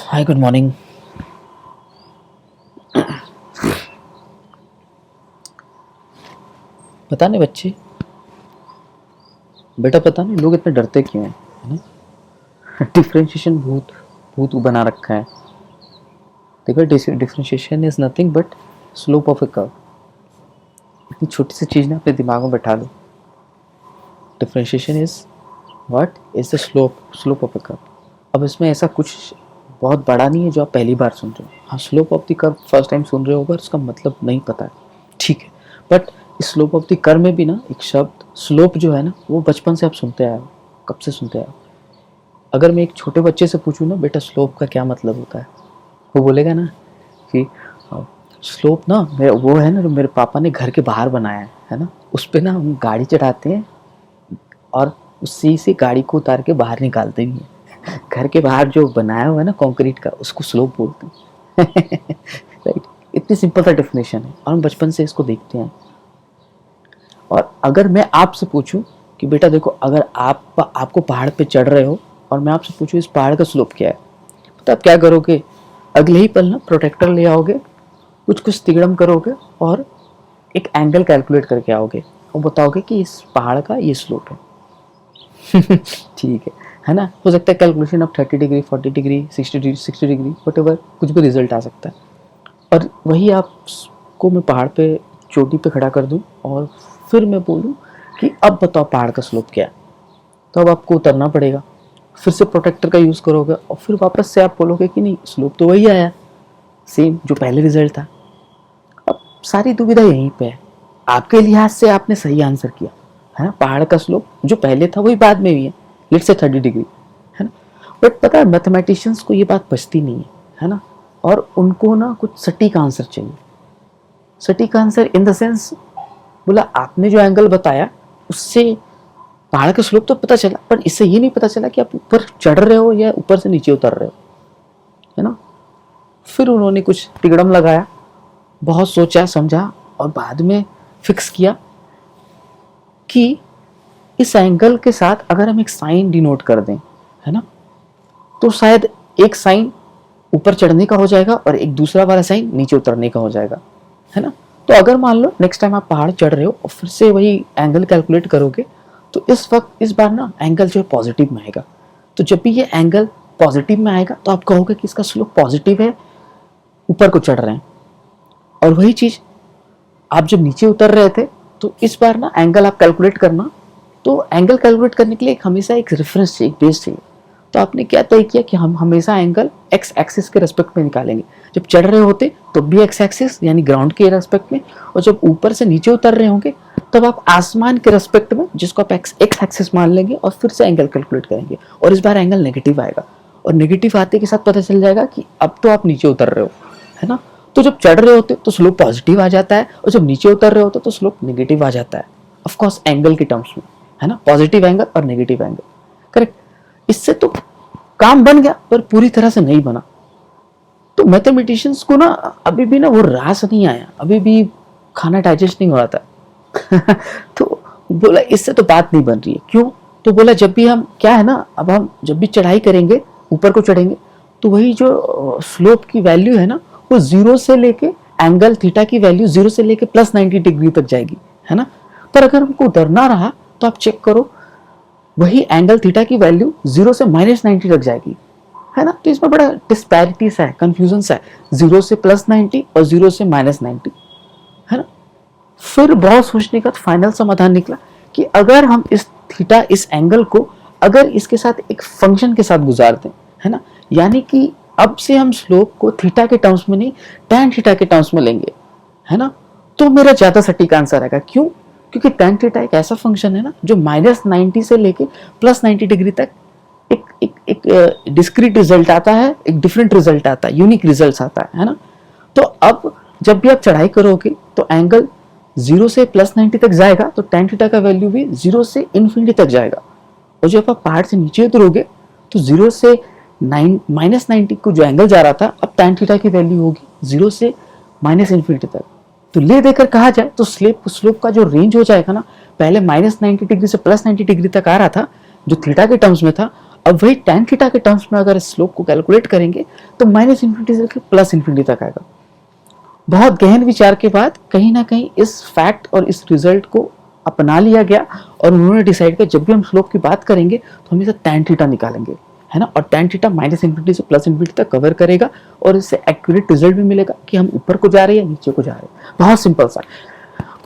Hi good morning. पता नहीं बच्चे, बेटा पता नहीं लोग इतने डरते क्यों हैं, है ना। डिफ्रेंशिएशन भूत भूत बना रखा है। देखो differentiation is nothing but slope of a curve. इतनी छोटी सी चीज़ ना अपने दिमाग में बैठा लो। Differentiation is what is the slope of a curve. अब इसमें ऐसा कुछ बहुत बड़ा नहीं है जो आप पहली बार सुन रहे हो। हाँ, slope of the curve first time सुन रहे हो पर उसका मतलब नहीं पता है, ठीक है। बट इस स्लोप ऑफ द कर्व में भी ना एक शब्द स्लोप जो है ना, वो बचपन से आप सुनते आए हो। कब से सुनते आए हो? अगर मैं एक छोटे बच्चे से पूछूं ना, बेटा स्लोप का क्या मतलब होता है, वो बोलेगा ना कि स्लोप ना वो है ना जो मेरे पापा ने घर के बाहर बनाया है ना, उस पे ना हम गाड़ी चढ़ाते हैं और उसी से गाड़ी को उतार के बाहर निकालते भी हैं। घर के बाहर जो बनाया हुआ है ना कंक्रीट का, उसको स्लोप बोलते हैं। राइट। इतनी सिंपल सा डेफिनेशन है और हम बचपन से इसको देखते हैं। और अगर मैं आपसे पूछूं कि बेटा देखो, अगर आपको पहाड़ पे चढ़ रहे हो और मैं आपसे पूछूं इस पहाड़ का स्लोप क्या है, तो आप क्या करोगे? अगले ही पल ना प्रोटेक्टर ले आओगे, कुछ कुछ तिगड़म करोगे और एक एंगल कैलकुलेट करके आओगे और बताओगे कि इस पहाड़ का ये स्लोप है। ठीक है ना। हो सकता है कैलकुलेशन अब 30 degree, 40 degree, 60 degree what ever, कुछ भी रिजल्ट आ सकता है। और वही आपको मैं पहाड़ पे चोटी पे खड़ा कर दूं और फिर मैं बोलूं कि अब बताओ पहाड़ का स्लोप क्या है, तो अब आपको उतरना पड़ेगा। फिर से प्रोटेक्टर का यूज़ करोगे और फिर वापस से आप बोलोगे कि नहीं, स्लोप तो वही आया, सेम जो पहले रिजल्ट था। अब सारी दुविधा यहीं पे है। आपके लिहाज से आपने सही आंसर किया है ना, पहाड़ का स्लोप जो पहले था वही बाद में भी है, लेट्स से 30 डिग्री, है ना। बट पता है मैथमेटिशियंस को ये बात बचती नहीं है ना। और उनको ना कुछ सटीक आंसर चाहिए। सटीक आंसर इन द सेंस, बोला आपने जो एंगल बताया उससे पहाड़ का स्लोप तो पता चला, पर इससे ये नहीं पता चला कि आप ऊपर चढ़ रहे हो या ऊपर से नीचे उतर रहे हो, है ना। फिर उन्होंने कुछ तिगड़म लगाया, बहुत सोचा समझा और बाद में फिक्स किया कि इस एंगल के साथ अगर हम एक साइन डिनोट कर दें, है ना, तो शायद एक साइन ऊपर चढ़ने का हो जाएगा और एक दूसरा वाला साइन नीचे उतरने का हो जाएगा, है ना। तो अगर मान लो नेक्स्ट टाइम आप पहाड़ चढ़ रहे हो और फिर से वही एंगल कैलकुलेट करोगे, तो इस बार ना एंगल जो है पॉजिटिव में आएगा। तो जब भी ये एंगल पॉजिटिव में आएगा तो आप कहोगे कि इसका स्लोप पॉजिटिव है, ऊपर को चढ़ रहे हैं। और वही चीज आप जब नीचे उतर रहे थे, तो इस बार ना एंगल आप कैलकुलेट करना, तो एंगल कैलकुलेट करने के लिए हमेशा एक रेफरेंस चाहिए, एक बेस चाहिए। तो आपने क्या तय किया कि हम हमेशा एंगल एक्स एक्सिस के रेस्पेक्ट में निकालेंगे। जब चढ़ रहे होते तो भी एक्स एक्सिस यानी ग्राउंड के रेस्पेक्ट में, और जब ऊपर से नीचे उतर रहे होंगे तब आप आसमान के रेस्पेक्ट में, जिसको आप एक्स एक्सिस मान लेंगे, और फिर से एंगल कैलकुलेट करेंगे। और इस बार एंगल नेगेटिव आएगा, और नेगेटिव आते के साथ पता चल जाएगा कि अब तो आप नीचे उतर रहे हो, है ना। तो जब चढ़ रहे होते तो स्लोप पॉजिटिव आ जाता है, और जब नीचे उतर रहे होते तो स्लोप नेगेटिव आ जाता है। ऑफ कोर्स एंगल के टर्म्स में, है ना, पॉजिटिव एंगल और नेगेटिव एंगल। करेक्ट। इससे तो काम बन गया पर पूरी तरह से नहीं बना। तो मैथमेटिशियंस को ना अभी भी ना वो रास नहीं आया, अभी भी खाना डाइजेस्ट नहीं हो रहा था। तो बोला इससे तो बात नहीं बन रही है। क्यों? तो बोला जब भी हम क्या है ना, अब हम जब भी चढ़ाई करेंगे, ऊपर को चढ़ेंगे, तो वही जो स्लोप की वैल्यू है ना, वो जीरो से लेके एंगल थीटा की वैल्यू जीरो से लेके +90 डिग्री तक जाएगी, है ना। पर अगर हमको उतरना रहा तो आप चेक करो, वही एंगल थीटा की वैल्यू जीरो से -90 तक जाएगी, है ना। तो इसमें बड़ा डिस्पैरिटीज है, कंफ्यूजन है, जीरो से +90 और जीरो से -90, है ना। फिर बहुत सोचने का फाइनल समाधान निकला कि अगर हम इस थीटा, इस एंगल को अगर इसके साथ एक फंक्शन के साथ गुजार दें, है ना, यानी कि अब से हम स्लोप को थीटा के टर्म्स में नहीं, tan थीटा के टर्म्स में लेंगे, है ना, तो मेरा ज्यादा सटीक आंसर आएगा। क्यों? क्योंकि tan थीटा एक ऐसा फंक्शन है ना जो -90 से लेके +90 डिग्री तक एक एक एक डिस्क्रीट रिजल्ट आता है, एक डिफरेंट रिजल्ट आता है, यूनिक रिजल्ट आता है ना। तो अब जब भी आप चढ़ाई करोगे तो एंगल जीरो से +90 तक जाएगा, तो tan थीटा का वैल्यू भी जीरो से इन्फिनिटी तक जाएगा। और जब आप पहाड़ से नीचे उतरोगे तो जीरो से -90 को जो एंगल जा रहा था, अब tan थीटा की वैल्यू होगी जीरो से -इन्फिनिटी तक। तो ले देकर कहा जाए तो स्लोप का जो रेंज हो जाएगा ना, पहले -90 डिग्री से +90 डिग्री तक आ रहा था जो थीटा के टर्म्स में था, अब वही tan थीटा के टर्म्स में अगर स्लोप को कैलकुलेट करेंगे तो माइनस इन्फिनिटी से लेकर प्लस इन्फिनिटी तक आएगा। बहुत गहन विचार के बाद कहीं ना कहीं इस फैक्ट और इस रिजल्ट को अपना लिया गया और उन्होंने डिसाइड किया जब भी हम स्लोप की बात करेंगे तो हमेशा tan थीटा निकालेंगे, है ना, और tan थीटा माइनस इन्फिनिटी से प्लस इन्फिनिटी तक कवर करेगा और इससे एक्यूरेट रिजल्ट भी मिलेगा कि हम ऊपर को जा रहे हैं या नीचे को जा रहे हैं। बहुत सिंपल सा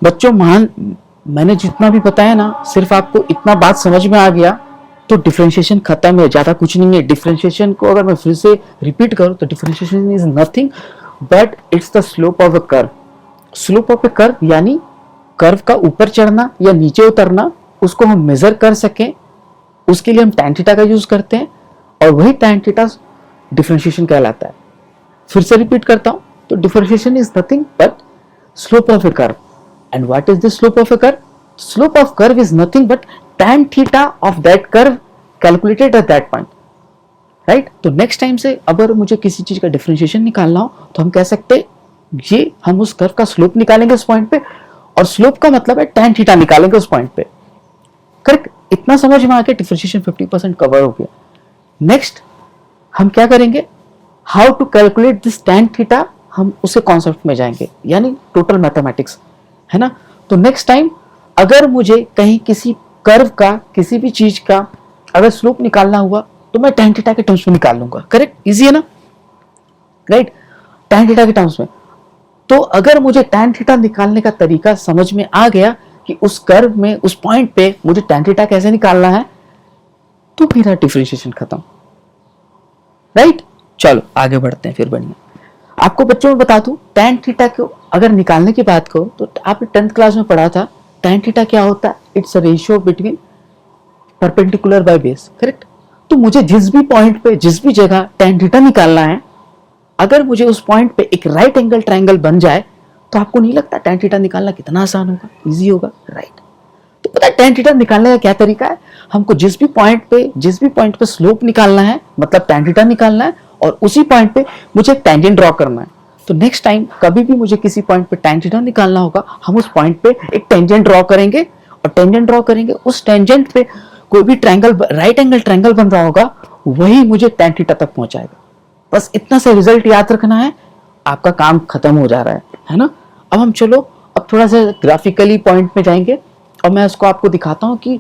बच्चों, मैंने जितना भी बताया ना, सिर्फ आपको इतना बात समझ में आ गया तो डिफरेंशिएशन खत्म है, ज्यादा कुछ नहीं है। डिफरेंशिएशन को अगर मैं फिर से रिपीट करूं तो differentiation is nothing but it's the slope of a curve. Slope of a curve यानी कर्व का ऊपर चढ़ना या नीचे उतरना, उसको हम मेजर कर सकें उसके लिए हम tan थीटा का यूज करते हैं और वही tan थीटा डिफरेंशिएशन कहलाता है। फिर से रिपीट करता हूं तो differentiation is nothing but slope of a curve. And what is the slope of a curve? Slope of curve is nothing but tan theta of that curve calculated at that point, right. तो next time से अगर मुझे किसी चीज का differentiation निकालना हो तो हम कह सकते हैं ये हम उस कर्व का स्लोप निकालेंगे उस पॉइंट पे, और स्लोप का मतलब है tan थीटा निकालेंगे उस पॉइंट पे। करेक्ट, इतना समझ में आके डिफरेंशिएशन 50% कवर हो गया। नेक्स्ट हम क्या करेंगे, how to calculate this tan theta, हम उसे कॉन्सेप्ट में जाएंगे यानी टोटल मैथमेटिक्स, है ना। तो नेक्स्ट टाइम अगर मुझे कहीं किसी कर्व का किसी भी चीज का अगर स्लोप निकालना हुआ तो मैं tan थीटा के टर्म्स में निकाल लूंगा। करेक्ट, इजी है ना, राइट, tan थीटा के टर्म्स में। तो अगर मुझे tan थीटा निकालने का तरीका समझ में आ गया कि उस कर्व में उस पॉइंट पे मुझे tan थीटा कैसे निकालना है तो मेरा डिफरेंशिएशन खत्म, राइट। चलो आगे बढ़ते हैं फिर। बढ़िया, आपको बच्चों में बता दूं tan थीटा को अगर निकालने की बात करो तो आपने 10th क्लास में पढ़ा था tan थीटा क्या होता है, it's a ratio between perpendicular by base. Correct, तो मुझे जिस भी पॉइंट पे जिस भी जगह tan थीटा निकालना है, अगर मुझे उस पॉइंट पे एक राइट एंगल ट्रायंगल बन जाए तो आपको नहीं लगता tan थीटा निकालना कितना आसान होगा, इजी होगा, राइट। तो पता है tan थीटा निकालने का क्या तरीका है, हमको जिस भी पॉइंट पे स्लोप निकालना है मतलब tan थीटा निकालना है और उसी पॉइंट पे मुझे एक टेंजेंट ड्रॉ करना है। तो नेक्स्ट टाइम कभी भी मुझे किसी पॉइंट पे tan थीटा निकालना होगा, हम उस पॉइंट पे एक टेंजेंट ड्रॉ करेंगे और टेंजेंट ड्रॉ करेंगे, उस टेंजेंट पे कोई भी ट्रायंगल राइट एंगल ट्रायंगल बन रहा होगा वही मुझे tan थीटा तक पहुंचाएगा। बस इतना सा रिजल्ट याद रखना है, आपका काम खत्म हो जा रहा है ना। अब हम चलो अब थोड़ा सा ग्राफिकली पॉइंट में जाएंगे और मैं उसको आपको दिखाता हूं कि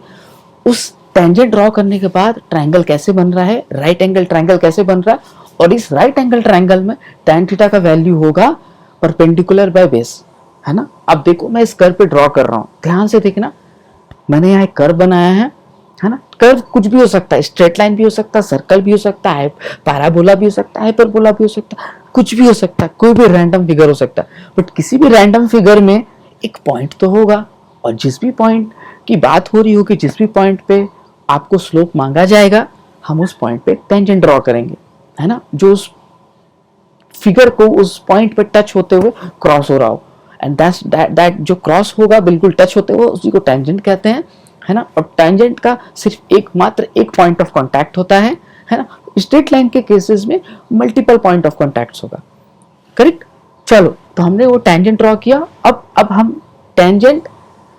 उस टेंजेंट ड्रॉ करने के बाद ट्रायंगल कैसे बन रहा है, राइट एंगल ट्रायंगल कैसे बन रहा है, और इस राइट एंगल ट्रायंगल में tan थीटा का वैल्यू होगा परपेंडिकुलर बाय बेस, है ना। अब देखो मैं इस कर्व पे ड्रॉ कर रहा हूं, ध्यान से देखना, मैंने यहाँ एक कर्व बनाया है ना। कर्व कुछ भी हो सकता है, स्ट्रेट लाइन भी हो सकता है, सर्कल भी हो सकता है, पैराबोला भी हो सकता है, हाइपरबोला भी हो सकता है, कुछ भी हो सकता है, कोई भी रैंडम फिगर हो सकता है। बट किसी भी रैंडम फिगर में एक पॉइंट तो होगा, और जिस भी पॉइंट की बात हो रही होगी, जिस भी पॉइंट पे आपको स्लोप मांगा जाएगा, हम उस पॉइंट पे टेंजेंट ड्रॉ करेंगे, है ना, जो उस फिगर को उस पॉइंट पे टच होते हुए क्रॉस हो रहा हो। एंड दैट जो क्रॉस होगा बिल्कुल टच होते हुए उसी को टेंजेंट कहते हैं, है ना। और टेंजेंट का सिर्फ एकमात्र एक पॉइंट ऑफ कांटेक्ट होता है ना। स्ट्रेट लाइन के केसेस में मल्टीपल पॉइंट ऑफ कांटेक्ट्स होगा, करेक्ट। चलो तो हमने वो टेंजेंट ड्रॉ किया, अब हम tangent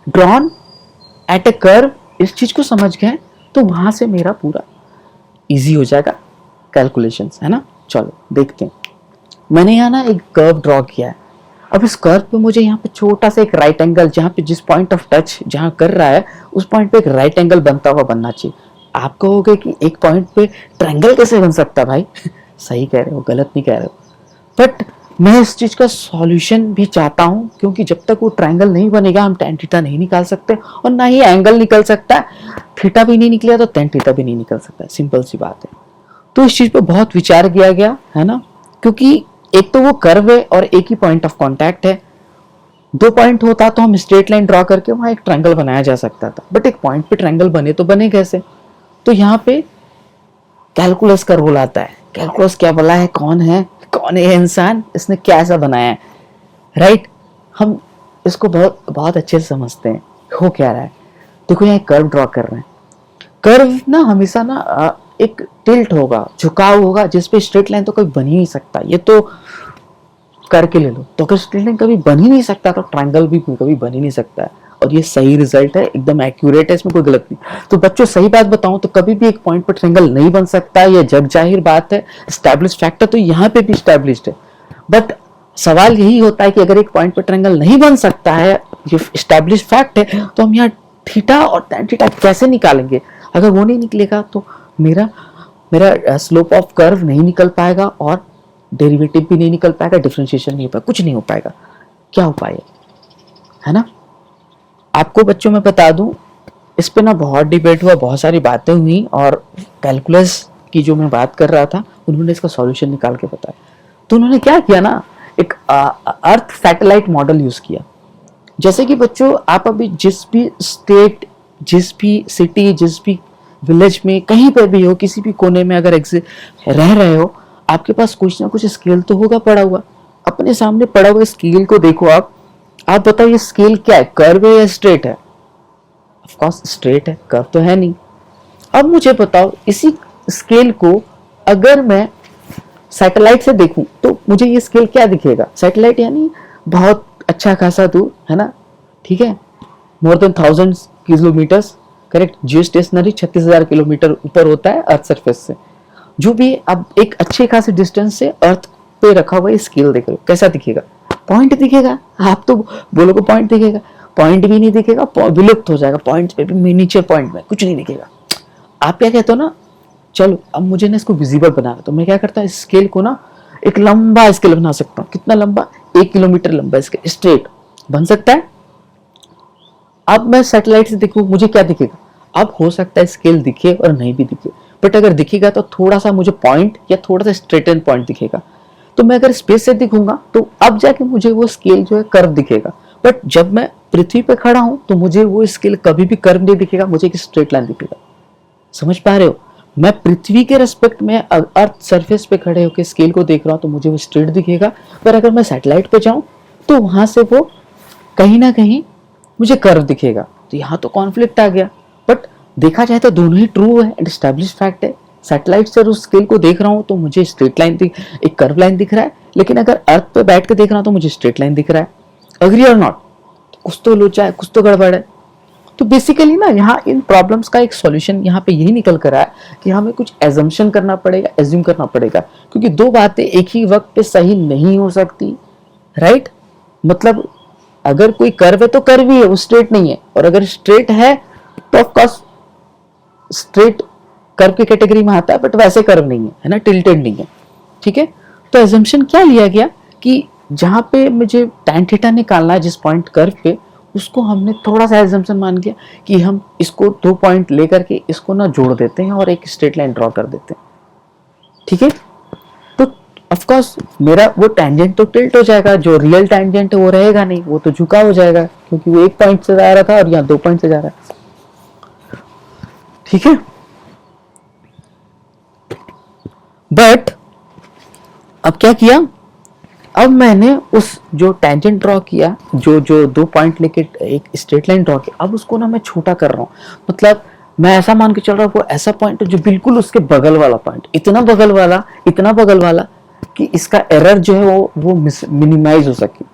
drawn at a curve इस चीज को समझ गए तो वहां से मेरा पूरा इजी हो जाएगा कैलकुलेशंस, है ना। चलो देखते हैं, मैंने यहाँ ना एक कर्व ड्रॉ किया है। अब इस कर्व पे मुझे यहाँ पे छोटा सा एक राइट एंगल, जहाँ पे जिस पॉइंट ऑफ टच जहाँ कर रहा है उस पॉइंट पे एक राइट एंगल बनता हुआ बनना चाहिए। आप कहोगे कि एक पॉइंट पे ट्रायंगल कैसे बन सकता है भाई सही कह रहे हो, गलत नहीं कह रहे हो, बट मैं इस चीज का सॉल्यूशन भी चाहता हूं, क्योंकि जब तक वो ट्रायंगल नहीं बनेगा हम tan थीटा नहीं निकाल सकते और ना ही एंगल निकल सकता है। थीटा भी नहीं निकला तो tan थीटा भी नहीं निकल सकता, सिंपल सी बात है। तो इस चीज पे बहुत विचार किया गया, है ना, क्योंकि एक तो वो कर्व है और एक ही पॉइंट ऑफ कांटेक्ट है। दो पॉइंट होता तो हम स्ट्रेट लाइन ड्रॉ करके वहां एक ट्रायंगल बनाया जा सकता था, बट एक पॉइंट पे ट्रायंगल बने तो बने कैसे। तो यहाँ पे कैलकुलस का रोल आता है। कैलकुलस क्या बोला है, कौन है इंसान, इसने क्या ऐसा बनाया है, राइट। हम इसको बहुत बहुत अच्छे से समझते हैं हो क्या रहा है। देखो यहाँ कर्व ड्रॉ कर रहे हैं, कर्व ना हमेशा ना एक टिल्ट होगा, झुकाव होगा, जिसपे स्ट्रेट लाइन तो कभी बन ही नहीं सकता। ये तो करके ले लो, तो अगर स्ट्रेट लाइन कभी बन ही नहीं सकता तो ट्रायंगल भी कभी बन ही नहीं सकता है। और ये सही रिजल्ट है, एकदम एक्यूरेट है, इसमें कोई गलत नहीं। तो बच्चों सही बात बताऊं तो कभी भी एक पॉइंट पर ट्रायंगल नहीं बन सकता, ये जग जाहिर बात है, एस्टैब्लिश फैक्ट है, तो यहाँ पे भी एस्टैब्लिश्ड है। बट सवाल यही होता है कि अगर एक पॉइंट पर ट्रायंगल नहीं बन सकता है, ये एस्टैब्लिश फैक्ट है, तो हम यहाँ थीटा और tan थीटा कैसे निकालेंगे? अगर वो नहीं निकलेगा तो मेरा मेरा स्लोप ऑफ कर्व नहीं निकल पाएगा और डेरिवेटिव भी नहीं निकल पाएगा, डिफरेंशिएशन नहीं हो पाएगा, कुछ नहीं हो पाएगा। क्या उपाय है ना? आपको बच्चों मैं बता दूं, इस पे ना बहुत डिबेट हुआ, बहुत सारी बातें हुई, और कैलकुलस की जो मैं बात कर रहा था उन्होंने इसका सॉल्यूशन निकाल के बताया। तो उन्होंने क्या किया ना, एक अर्थ सैटेलाइट मॉडल यूज किया। जैसे कि बच्चों आप अभी जिस भी स्टेट, जिस भी सिटी, जिस भी विलेज में कहीं पर भी हो, किसी भी कोने में अगर रह रहे हो, आपके पास कुछ ना कुछ स्केल तो होगा पड़ा हुआ। अपने सामने पड़ा हुआ स्केल को देखो आप बताओ ये स्केल क्या है, कर्व है या स्ट्रेट है? ऑफ कोर्स स्ट्रेट है, कर्व तो है नहीं। अब मुझे बताओ इसी स्केल को अगर मैं सैटेलाइट से देखूं तो मुझे ये स्केल क्या दिखेगा? सैटेलाइट यानी बहुत अच्छा खासा दूर, है ना? ठीक है, मोर देन 1000 किलोमीटर्स, करेक्ट। जियो स्टेशनरी 36,000 किलोमीटर ऊपर होता है अर्थ सरफेस से। जो भी अब एक अच्छे खासे डिस्टेंस से अर्थ पे रखा हुआ स्केल देख रहे हो, कैसा दिखेगा? पॉइंट दिखेगा। आप तो बोलोगे पॉइंट दिखेगा, पॉइंट भी नहीं दिखेगा, विलुप्त हो जाएगा। पॉइंट पे भी, मिनिएचर पॉइंट में कुछ नहीं दिखेगा। आप क्या कहते हो ना, चलो अब मुझे ना इसको विजिबल बनाना, तो मैं क्या करता हूँ, इस स्केल को ना एक लंबा स्केल बना सकता हूँ। कितना लंबा? 1 किलोमीटर लंबा स्केल, स्ट्रेट बन सकता है। अब मैं सैटेलाइट से देखूं, मुझे क्या दिखेगा? अब हो सकता है स्केल दिखे और नहीं भी दिखे, बट अगर दिखेगा तो थोड़ा सा मुझे पॉइंट या थोड़ा सा स्ट्रेटन पॉइंट दिखेगा। तो मैं अगर स्पेस से दिखूंगा तो अब जाके मुझे वो स्केल जो है कर्व दिखेगा। बट जब मैं पृथ्वी पे खड़ा हूं तो मुझे वो स्केल कभी भी कर्व नहीं दिखेगा, मुझे एक स्ट्रेट लाइन दिखेगा। समझ पा रहे हो? मैं पृथ्वी के रेस्पेक्ट में अर्थ सरफेस पे खड़े होकर स्केल को देख रहा हूं तो मुझे वो स्ट्रेट दिखेगा, पर अगर मैं सैटेलाइट पे जाऊं तो वहां से वो कहीं ना कहीं मुझे कर्व दिखेगा। तो यहाँ तो कॉन्फ्लिक्ट आ गया, बट देखा जाए तो दोनों ही ट्रू है एंड एस्टैब्लिश फैक्ट है। सैटेलाइट से उस स्केल को देख रहा हूँ तो मुझे स्ट्रेट लाइन एक कर्व लाइन दिख रहा है, लेकिन अगर अर्थ पे बैठ के देख रहा हूँ तो मुझे स्ट्रेट लाइन दिख रहा है। अग्री और नॉट? कुछ तो लोचा है, कुछ तो गड़बड़ है। तो बेसिकली ना यहाँ इन प्रॉब्लम्स का एक सॉल्यूशन यहाँ पे यही निकल कर आया कि हमें कुछ एजम्पशन करना पड़ेगा, एज्यूम करना पड़ेगा, क्योंकि दो बातें एक ही वक्त पे सही नहीं हो सकती, राइट? मतलब अगर कोई कर्व है तो कर्व ही है, वो स्ट्रेट नहीं है, और अगर स्ट्रेट है तो ऑफ कोर्स स्ट्रेट कर्व की कैटेगरी में आता है, बट वैसे कर्व नहीं है ना, टिल्टेड नहीं है। ठीक है, तो एजम्पशन क्या लिया गया कि जहां पे मुझे tan थीटा निकालना है जिस पॉइंट कर्व पे, उसको हमने थोड़ा सा एजम्पशन मान लिया कि हम इसको 2 पॉइंट लेकर के इसको ना जोड़ देते हैं और एक स्ट्रेट लाइन ड्रॉ कर देते हैं। ठीक है, तो ऑफ कोर्स मेरा वो टेंजेंट तो टिल्ट हो जाएगा, जो रियल टेंजेंट है वो रहेगा नहीं, वो तो झुका हो जाएगा, क्योंकि वो 1 पॉइंट से जा रहा था और यहाँ 2 पॉइंट से जा रहा है। ठीक है, बट अब क्या किया, अब मैंने उस जो टेंजेंट ड्रॉ किया, जो 2 पॉइंट लेके एक स्ट्रेट लाइन ड्रॉ किया, अब उसको ना मैं छोटा कर रहा हूँ। मतलब मैं ऐसा मान के चल रहा हूँ वो ऐसा पॉइंट है जो बिल्कुल उसके बगल वाला पॉइंट, इतना बगल वाला कि इसका एरर जो है वो मिनिमाइज हो सके।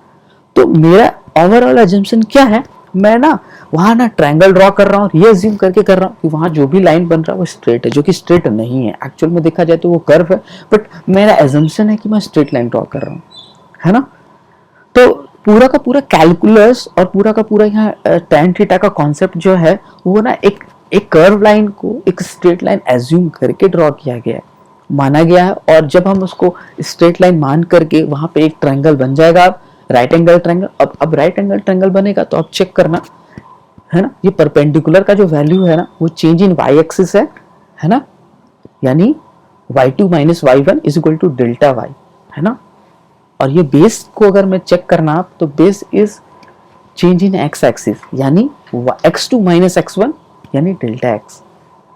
तो मेरा ओवरऑल एजम्पशन क्या है, मैं ना वहां ना ट्रायंगल ड्रॉ कर रहा हूँ, ये अज्यूम करके कर रहा हूँ कि वहां जो भी लाइन बन रहा है वो स्ट्रेट है, जो कि स्ट्रेट नहीं है। एक्चुअल में देखा जाए तो वो कर्व है, बट मेरा एजम्पशन है कि मैं स्ट्रेट लाइन ड्रॉ कर रहा हूँ, है ना? तो पूरा का पूरा कैलकुलस और पूरा का पूरा यहाँ tan थीटा का कॉन्सेप्ट जो है वो ना एक कर्व लाइन को एक स्ट्रेट लाइन एज्यूम करके ड्रॉ किया गया है, माना गया है। और जब हम उसको स्ट्रेट लाइन मान करके वहां पे एक ट्रायंगल बन जाएगा, राइट एंगल ट्रायंगल। अब राइट एंगल ट्रायंगल बनेगा तो आप चेक करना, है ना, ये परपेंडिकुलर का जो वैल्यू है ना वो चेंज इन वाई एक्सिस है ना, यानी y2 minus y1 is equal to delta y, है ना। और ये बेस को अगर मैं चेक करना आप, तो base is change in x axis, यानी x2 माइनस x1 यानी डेल्टा x।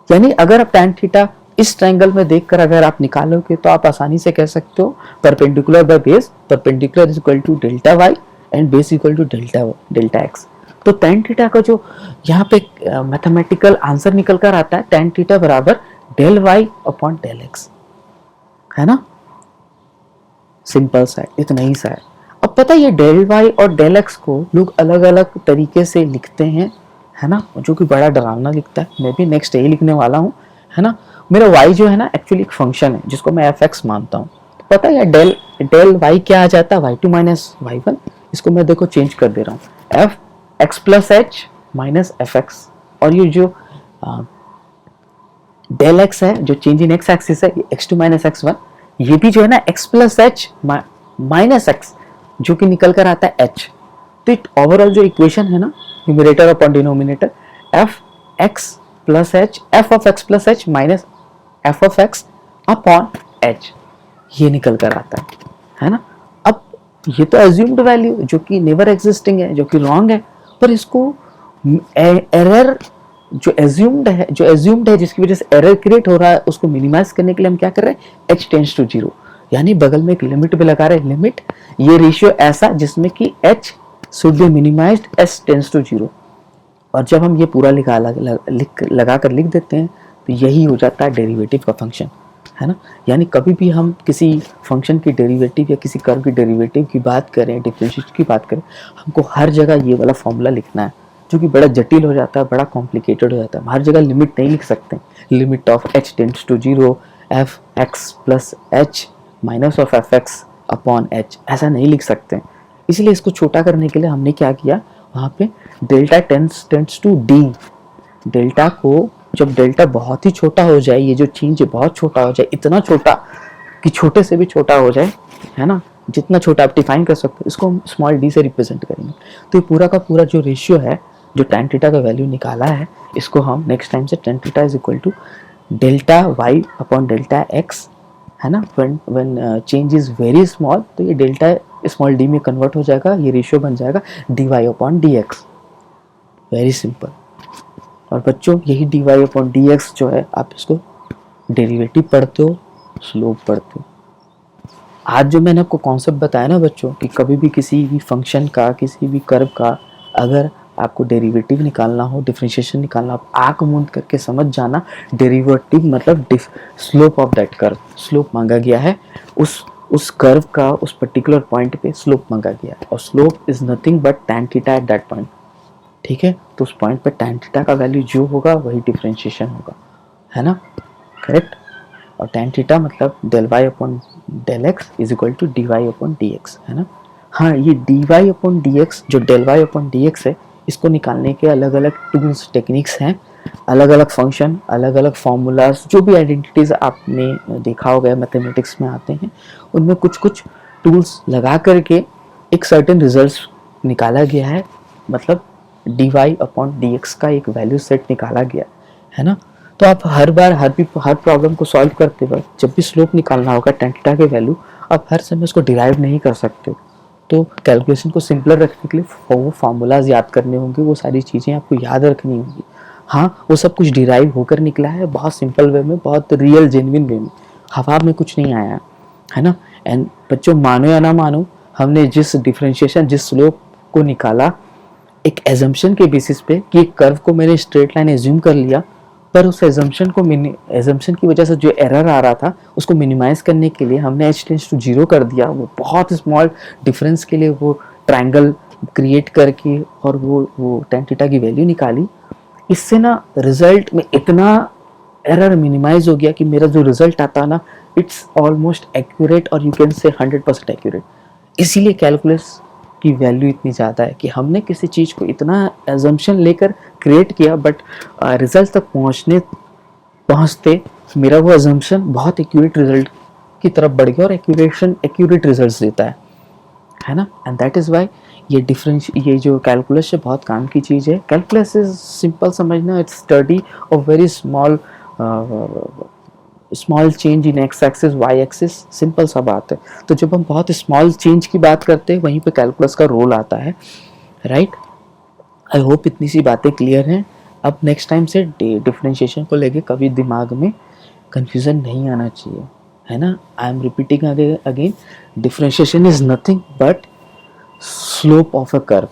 यानी अगर आप tan थीटा इस ट्रायंगल में देखकर अगर आप निकालोगे तो आप आसानी से कह सकते हो perpendicular by base, perpendicular is equal to delta y and base equal to delta x। तो tan थीटा का जो यहाँ पे मैथमेटिकल आंसर निकल कर आता है, tan थीटा बराबर del y upon del x, है ना। सिंपल सा है, इतना ही सा है। अब पता है ये डेल वाई और डेल एक्स को लोग अलग अलग तरीके से लिखते हैं, है ना, जो कि बड़ा डरावना लिखता है। मैं भी नेक्स्ट यही लिखने वाला हूँ, है ना। मेरा वाई जो है ना एक्चुअली एक फंक्शन है जिसको मैं एफ एक्स मानता हूँ। तो पता है डेल डेल वाई क्या आ जाता है, y two minus y one. इसको मैं देखो चेंज कर दे रहा हूँ, f x plus h minus f x. और ये जो डेल एक्स है जो चेंज इन एक्स एक्सिस है, x two minus x one, ये भी जो है ना x plus h minus x, जो कि निकल कर आता है एच। तो ओवरऑल जो इक्वेशन है ना, numerator upon denominator, F x plus H, F of x plus h minus F of x upon H, ये निकल कर आता है ना। अब ये तो एज्यूम्ड वैल्यू जो कि नेवर एग्जिस्टिंग है, जो कि रॉन्ग है, पर इसको एरर जो एज्यूम्ड है जिसकी वजह से एरर क्रिएट हो रहा है, उसको मिनिमाइज करने के लिए हम क्या कर रहे हैं, h टेंड्स टू 0, यानी बगल में एक लिमिट भी लगा रहे हैं, लिमिट ये रेशियो ऐसा जिसमें कि h should be minimized s tends to 0। और जब हम ये पूरा लगा कर लिख देते हैं तो यही हो जाता है डेरिवेटिव का फंक्शन, है ना। यानी कभी भी हम किसी फंक्शन की डेरिवेटिव या किसी कर्व की डेरिवेटिव की बात करें, डिफरेंशिएशन की बात करें, हमको हर जगह ये वाला फॉर्मूला लिखना है, जो कि बड़ा जटिल हो जाता है, बड़ा कॉम्प्लिकेटेड हो जाता है। हर जगह लिमिट नहीं लिख सकते, limit of h tends to 0 f x plus h minus of f x upon h, ऐसा नहीं लिख सकते। इसलिए इसको छोटा करने के लिए हमने क्या किया, वहाँ पे delta tends to d, delta को जब डेल्टा बहुत ही छोटा हो जाए, ये जो चेंज बहुत छोटा हो जाए, इतना छोटा कि छोटे से भी छोटा हो जाए, है ना, जितना छोटा आप डिफाइन कर सकते हो, इसको हम स्मॉल डी से रिप्रेजेंट करेंगे। तो ये पूरा का पूरा जो रेशियो है, जो tan थीटा का वैल्यू निकाला है, इसको हम नेक्स्ट टाइम से tan theta is equal to delta y upon delta x, है ना। When change is very small, तो ये डेल्टा स्मॉल डी में कन्वर्ट हो जाएगा, ये रेशियो बन जाएगा d y upon d x. Very simple. और बच्चों यही d y upon d x जो है, आप इसको डेरिवेटिव पढ़ते हो, स्लोप पढ़ते हो। आज जो मैंने आपको कॉन्सेप्ट बताया ना बच्चों, कि कभी भी किसी भी फंक्शन का, किसी भी कर्व का अगर आपको डेरिवेटिव निकालना हो, डिफरेंशिएशन निकालना, आप आंख मूंद करके समझ जाना, डेरिवेटिव मतलब slope of that curve, slope मांगा गया है, उस कर्व का उस पर्टिकुलर पॉइंट पे स्लोप मांगा गया है, और slope is nothing but tan theta at that point, ठीक है। तो उस पॉइंट पे tan थीटा का वैल्यू जो होगा वही डिफरेंशिएशन होगा, है ना, करेक्ट। और tan थीटा मतलब del y upon del x is equal to d y upon d x, है ना। हाँ, ये d y upon d x जो del y upon d x है, इसको निकालने के अलग अलग टूल्स टेक्निक्स हैं, अलग अलग फंक्शन, अलग अलग फार्मूलाज, जो भी आइडेंटिटीज आपने देखा होगा मैथमेटिक्स में आते हैं, उनमें कुछ कुछ टूल्स लगा करके एक सर्टेन रिजल्ट निकाला गया है, मतलब d y upon d x का एक वैल्यू सेट निकाला गया है ना। तो आप हर बार हर प्रॉब्लम को सॉल्व करते वक्त जब भी स्लोप निकालना होगा tan थीटा के वैल्यू, आप हर समय उसको डिराइव नहीं कर सकते। तो कैलकुलेशन को सिंपलर रखने के लिए वो फार्मूलाज याद करने होंगे, वो सारी चीज़ें आपको याद रखनी होंगी। हाँ, वो सब कुछ डिराइव होकर निकला है, बहुत सिंपल वे में, बहुत रियल जेन्युइन वे में, हवा में कुछ नहीं आया है ना। एंड बच्चों मानो या ना मानो, हमने जिस डिफरेंशिएशन, जिस स्लोप को निकाला एक एजम्पशन के बेसिस पे कि एक कर्व को मैंने स्ट्रेट लाइन एज्यूम कर लिया, पर उस एजम्पशन की वजह से जो एरर आ रहा था उसको मिनिमाइज करने के लिए हमने h टेंड्स टू 0 कर दिया। वो बहुत स्मॉल डिफरेंस के लिए वो ट्रायंगल क्रिएट करके और वो tan थीटा की वैल्यू निकाली। इससे ना रिजल्ट में इतना एरर मिनिमाइज हो गया कि मेरा जो रिजल्ट आता ना, इट्स ऑलमोस्ट एक्यूरेट, और यू कैन से 100% एक्यूरेट। इसीलिए कैलकुलस की वैल्यू इतनी ज़्यादा है कि हमने किसी चीज़ को इतना एजम्पशन लेकर क्रिएट किया, बट रिजल्ट तक पहुँचते मेरा वो एजम्पशन बहुत एक्यूरेट रिजल्ट की तरफ बढ़ गया, और एक्यूरेट रिजल्ट्स देता है ना। एंड दैट इज़ वाई ये जो कैलकुलस है बहुत काम की चीज़ है। कैलकुलस इज सिंपल समझना, it's study of very small change in x axis y axis, simple सा बात है। तो जब हम बहुत स्मॉल चेंज की बात करते हैं, वहीं पे कैलकुलस का रोल आता है, राइट। आई होप इतनी सी बातें क्लियर हैं। अब नेक्स्ट टाइम से डिफरेंशिएशन को लेके कभी दिमाग में कंफ्यूजन नहीं आना चाहिए, है ना। I am repeating again, differentiation is nothing but slope of a curve,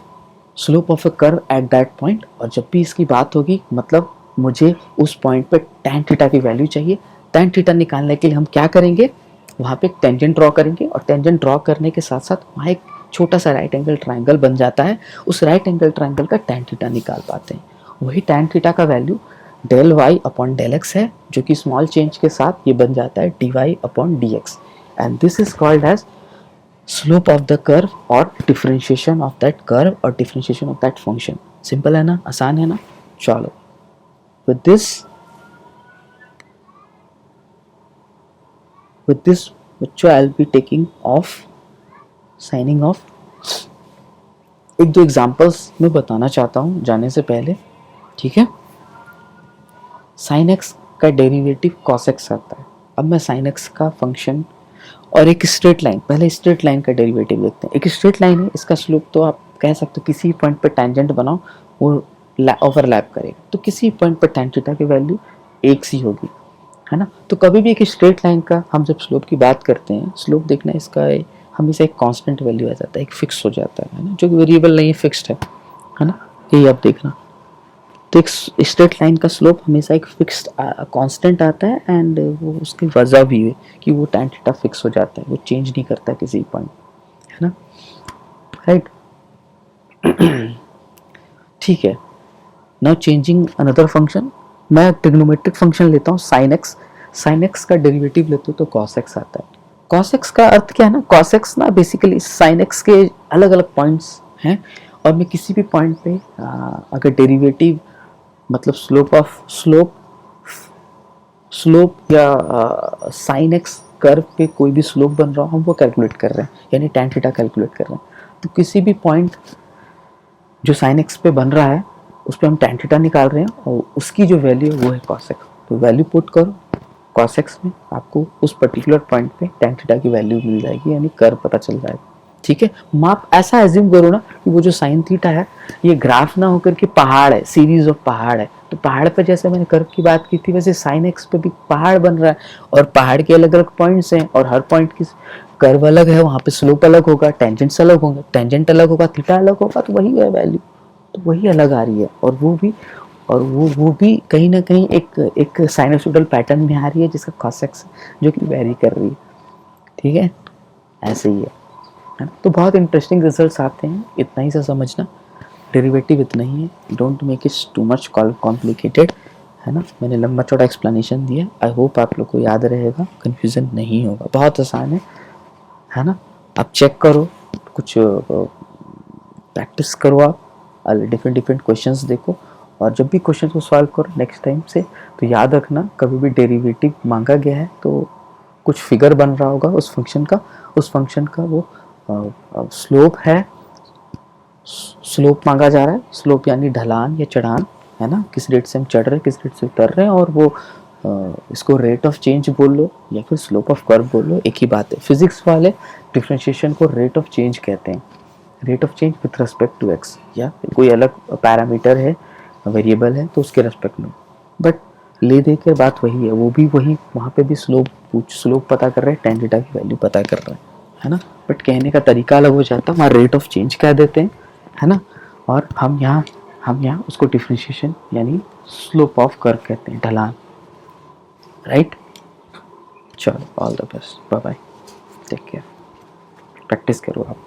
slope of a curve at that point. और जब भी इसकी बात होगी, मतलब मुझे उस पॉइंट पे tan थीटा की वैल्यू चाहिए। tan थीटा निकालने के लिए हम क्या करेंगे, वहाँ पे एक टेंजेंट ड्रॉ करेंगे, और टेंजेंट ड्रॉ करने के साथ साथ वहाँ एक छोटा सा राइट एंगल ट्राइंगल बन जाता है, उस राइट एंगल ट्राइंगल का tan थीटा निकाल पाते हैं। वही tan थीटा का value del y upon del x है, जो कि स्मॉल चेंज के साथ ये बन जाता है d y upon d x, and this is called as slope of the curve और डिफरेंशिएशन ऑफ दैट कर्व और differentiation of that function. Simple है ना, आसान है ना। चलो with this बच्चों I'll be taking off, signing off। एक दो एग्जांपल्स मैं बताना चाहता हूँ जाने से पहले, ठीक है। sin x का डेरिवेटिव cos x आता है। अब मैं sin x का फंक्शन और एक स्ट्रेट लाइन, पहले स्ट्रेट लाइन का डेरिवेटिव देखते हैं। एक स्ट्रेट लाइन है, इसका स्लोप तो आप कह सकते हो किसी पॉइंट पे टेंजेंट बनाओ वो ओवरलैप करेगा, तो किसी पॉइंट पे tan थीटा की वैल्यू एक सी होगी, है ना। तो कभी भी एक स्ट्रेट लाइन का हम जब स्लोप की बात करते हैं, स्लोप देखना इसका हमेशा एक कांस्टेंट वैल्यू आ जाता है, एक फिक्स हो जाता है ना, जो कि वेरिएबल नहीं है, फिक्स्ड है ना। यही आप देखना, तो एक स्ट्रेट लाइन का स्लोप हमेशा एक फिक्स्ड कांस्टेंट आता है, एंड वो उसकी वजह भी है कि वो tan थीटा फिक्स हो जाता है, वो चेंज नहीं करता किसी पॉइंट, है ना, राइट। ठीक है, नाउ चेंजिंग अनदर फंक्शन, मैं ट्रिग्नोमेट्रिक फंक्शन लेता हूँ sin x का डेरिवेटिव लेते हो तो cos x आता है। cos x का अर्थ क्या है ना, cos x ना बेसिकली sin x के अलग अलग पॉइंट्स हैं, और मैं किसी भी पॉइंट पे अगर डेरिवेटिव मतलब स्लोप या sin x कर्व पे कोई भी स्लोप बन रहा हो, हम वो कैलकुलेट कर रहे हैं, यानी tan थीटा कैलकुलेट कर रहे हैं। तो किसी भी पॉइंट जो sin x पे बन रहा है उस पर हम tan थीटा निकाल रहे हैं, और उसकी जो वैल्यू है वो है cos x। तो वैल्यू पुट करो cos x में, आपको उस पर्टिकुलर पॉइंट पे tan थीटा की वैल्यू मिल जाएगी, यानी कर्व पता चल जाएगा, ठीक है। आप ऐसा एज्यूम करो ना कि वो जो sin थीटा है ये ग्राफ ना होकर के पहाड़ है, सीरीज ऑफ पहाड़ है। तो पहाड़ पर जैसे मैंने कर्व की बात की थी, वैसे sin x पे भी पहाड़ बन रहा है, और पहाड़ के अलग अलग पॉइंट्स हैं, और हर पॉइंट की कर्व अलग है, वहाँ पे स्लोप अलग होगा, टेंजेंट्स अलग होंगे, टेंजेंट अलग होगा, थीटा अलग होगा, तो वही है वैल्यू, तो वही अलग आ रही है, और वो भी कहीं ना कहीं एक साइनसोइडल पैटर्न में आ रही है, जिसका cos x जो कि वेरी कर रही है, ठीक है। ऐसे ही है ना। तो बहुत इंटरेस्टिंग रिजल्ट्स आते हैं, इतना ही से समझना, डेरिवेटिव इतना ही है, don't make it too much complicated, है ना। मैंने लंबा चौड़ा एक्सप्लेनेशन दिया, आई होप आप लोग को याद रहेगा, कन्फ्यूजन नहीं होगा, बहुत आसान है ना। आप चेक करो, कुछ प्रैक्टिस करो, आप डिफरेंट क्वेश्चंस देखो, और जब भी क्वेश्चन को सॉल्व करो नेक्स्ट टाइम से, तो याद रखना कभी भी डेरिवेटिव मांगा गया है तो कुछ फिगर बन रहा होगा उस फंक्शन का वो स्लोप है, स्लोप मांगा जा रहा है, स्लोप यानी ढलान या चढ़ान, है ना, किस रेट से हम चढ़ रहे हैं, किस रेट से उतर रहे हैं, और वो इसको रेट ऑफ चेंज बोल लो या फिर स्लोप ऑफ कर्व बोल लो, एक ही बात है। फिजिक्स वाले डिफरेंशिएशन को रेट ऑफ चेंज कहते हैं, rate of change with respect to x, या कोई अलग पैरामीटर है, वेरिएबल है, तो उसके रिस्पेक्ट में, बट ले दे के बात वही है, वो भी वही, वहाँ पे भी स्लोप पता कर रहे हैं, tan थीटा की वैल्यू पता कर रहे हैं, है ना, बट कहने का तरीका अलग हो जाता है, वहाँ रेट ऑफ चेंज कह देते हैं, है ना, और हम यहाँ उसको डिफरेंशिएशन यानी स्लोप ऑफ कर्व कहते हैं, ढलान, राइट। चलो, all the best, bye bye, take care, practice करो आप।